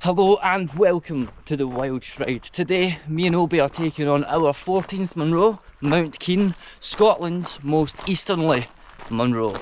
Hello and welcome to the Wild Stride. Today, me and Obi are taking on our 14th Munro, Mount Keane, Scotland's most easternly Munro.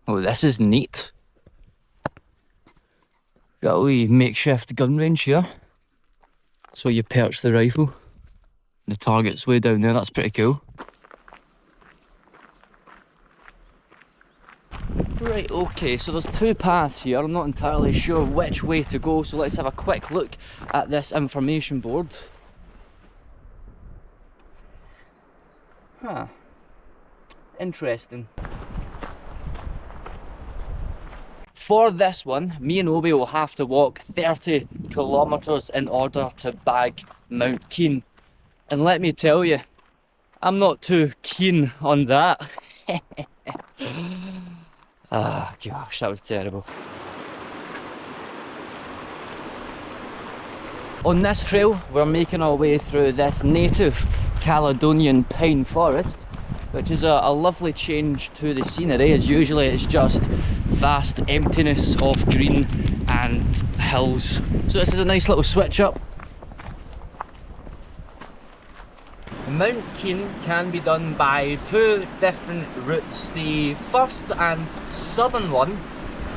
Oh, this is neat. Got a wee makeshift gun range here. That's where you perch the rifle. The target's way down there, that's pretty cool. Right, okay, so there's two paths here. I'm not entirely sure which way to go, so let's have a quick look at this information board. Huh. Interesting. For this one, me and Obi will have to walk 30 kilometres in order to bag Mount Keane. And let me tell you, I'm not too keen on that. Ah, gosh, that was terrible. On this trail, we're making our way through this native Caledonian pine forest, which is a lovely change to the scenery, as usually it's just vast emptiness of green and hills. So this is a nice little switch up. Mount Keane can be done by two different routes. The first and southern one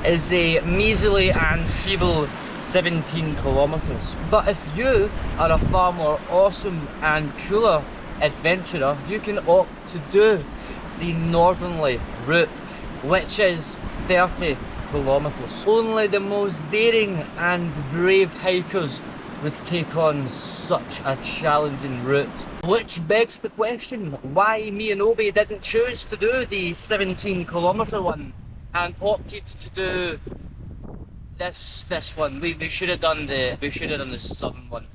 is a measly and feeble 17 kilometres. But if you are a far more awesome and cooler adventurer, you can opt to do the northerly route, which is 30 kilometres. Only the most daring and brave hikers would take on such a challenging route. Which begs the question, why me and Obi didn't choose to do the 17 kilometre one and opted to do this one. We should have done the southern one.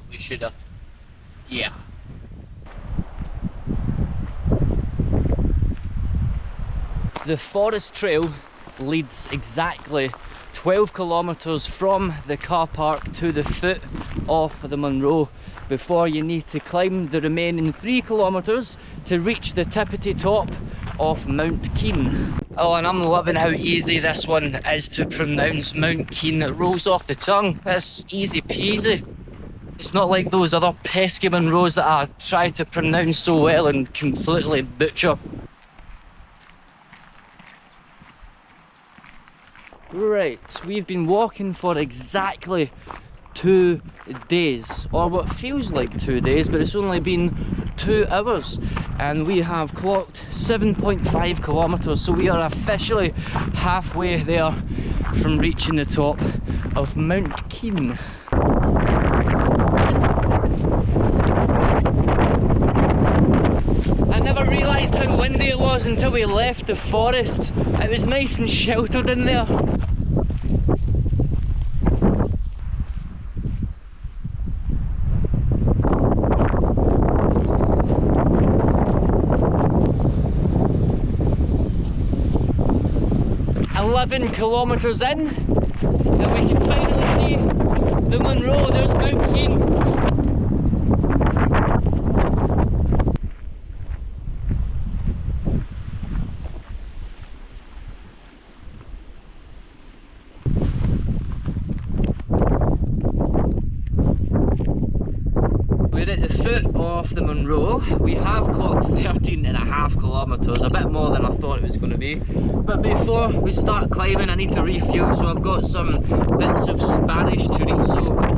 We should have. Yeah. The forest trail leads exactly 12 kilometres from the car park to the foot of the Munro before you need to climb the remaining 3 kilometres to reach the tippity top of Mount Keane. Oh, and I'm loving how easy this one is to pronounce, Mount Keane. It rolls off the tongue. It's easy peasy. It's not like those other pesky Munros that I try to pronounce so well and completely butcher. Right, we've been walking for exactly 2 days, or what feels like 2 days, but it's only been 2 hours, and we have clocked 7.5 kilometres, so we are officially halfway there from reaching the top of Mount Keane. I never realised how windy it was until we left the forest. It was nice and sheltered in there. Kilometres in, and we can finally see the Munro. There's Mount Keane. 13.5 kilometres, a bit more than I thought it was going to be. But before we start climbing I need to refuel, so I've got some bits of Spanish chorizo.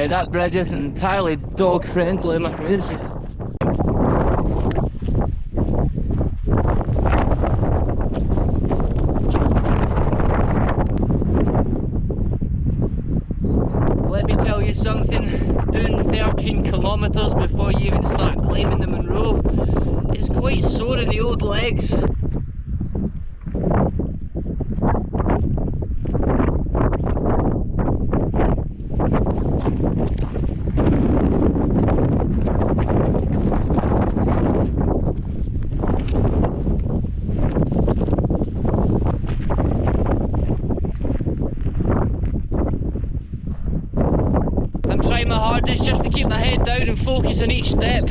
That bridge isn't entirely dog friendly, I'm afraid. Let me tell you something, doing 13 kilometres before you even start climbing the Munro is quite sore in the old legs. My hardest just to keep my head down and focus on each step,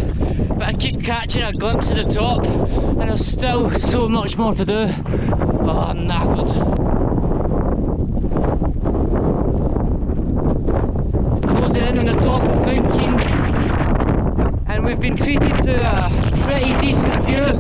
but I keep catching a glimpse of the top and there's still so much more to do. Oh, I'm knackered. Closing in on the top of Mount Keene, and we've been treated to a pretty decent view.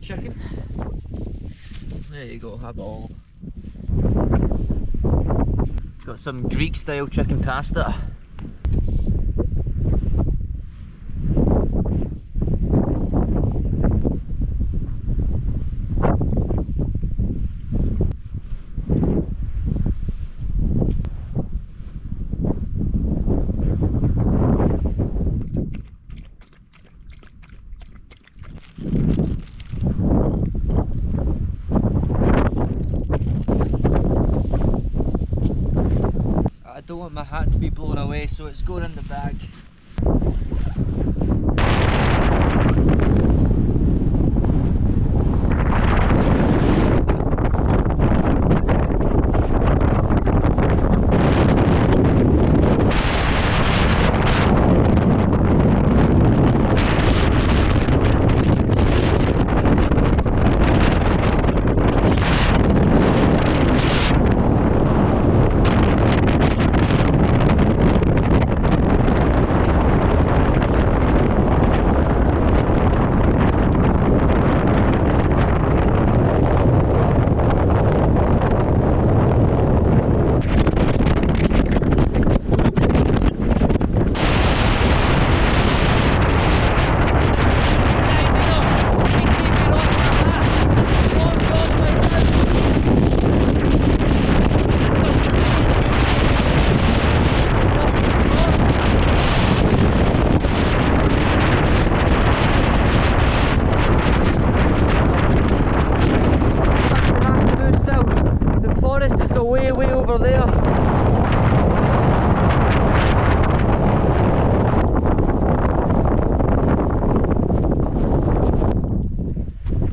Chicken. There you go, have it all. Got some Greek style chicken pasta. I don't want my hat to be blown away, so it's going in the bag. Way over there.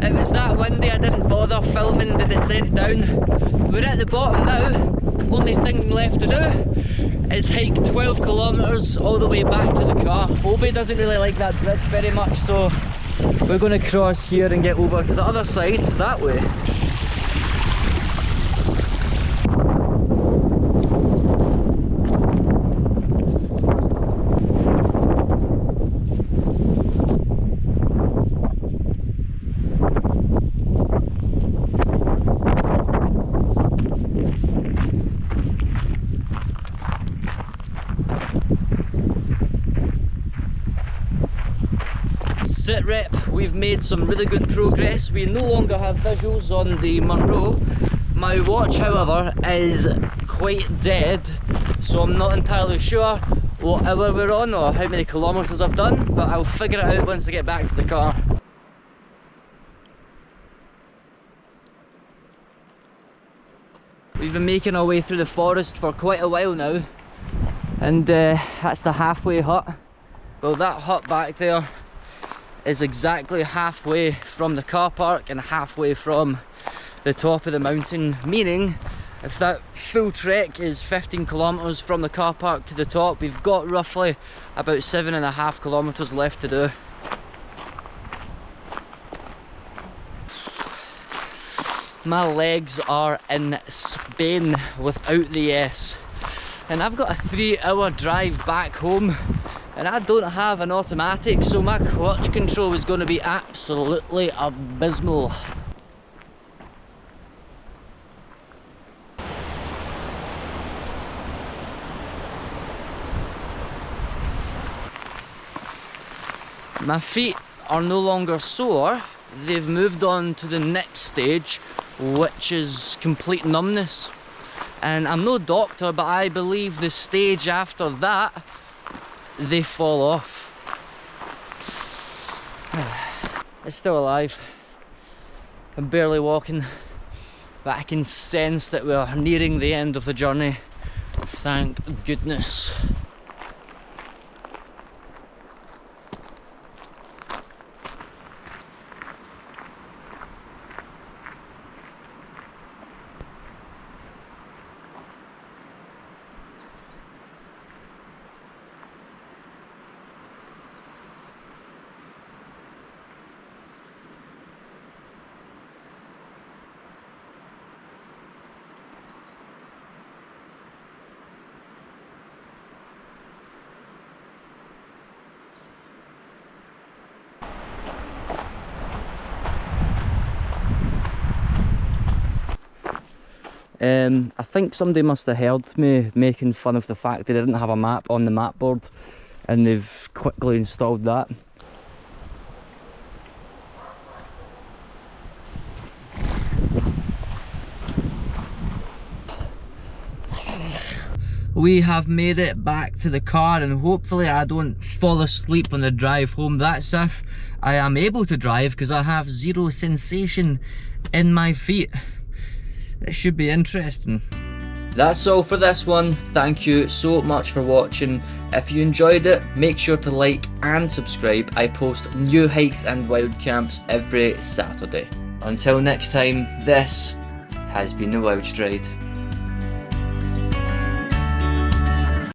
It was that windy I didn't bother filming the descent down. We're at the bottom now. Only thing left to do is hike 12 kilometres all the way back to the car. Obi doesn't really like that bridge very much, so we're going to cross here and get over to the other side that way. Sit rep, we we've made some really good progress. We no longer have visuals on the Munro. My watch, however, is quite dead, so I'm not entirely sure what hour we're on or how many kilometres I've done, but I'll figure it out once I get back to the car. We've been making our way through the forest for quite a while now, and that's the halfway hut. Well, that hut back there is exactly halfway from the car park and halfway from the top of the mountain, meaning if that full trek is 15 kilometres from the car park to the top, we've got roughly about 7.5 kilometres left to do. My legs are in Spain without the S, and I've got a 3-hour drive back home, and I don't have an automatic, so my clutch control is going to be absolutely abysmal. My feet are no longer sore. They've moved on to the next stage, which is complete numbness. And I'm no doctor, but I believe the stage after that, they fall off. It's still alive. I'm barely walking, but I can sense that we're nearing the end of the journey. Thank goodness. I think somebody must have heard me making fun of the fact they didn't have a map on the map board, and they've quickly installed that. We have made it back to the car, and hopefully I don't fall asleep on the drive home. That's if I am able to drive, because I have zero sensation in my feet. It should be interesting. That's all for this one. Thank you so much for watching. If you enjoyed it, make sure to like and subscribe. I post new hikes and wild camps every Saturday. Until next time, this has been the Wild Stride.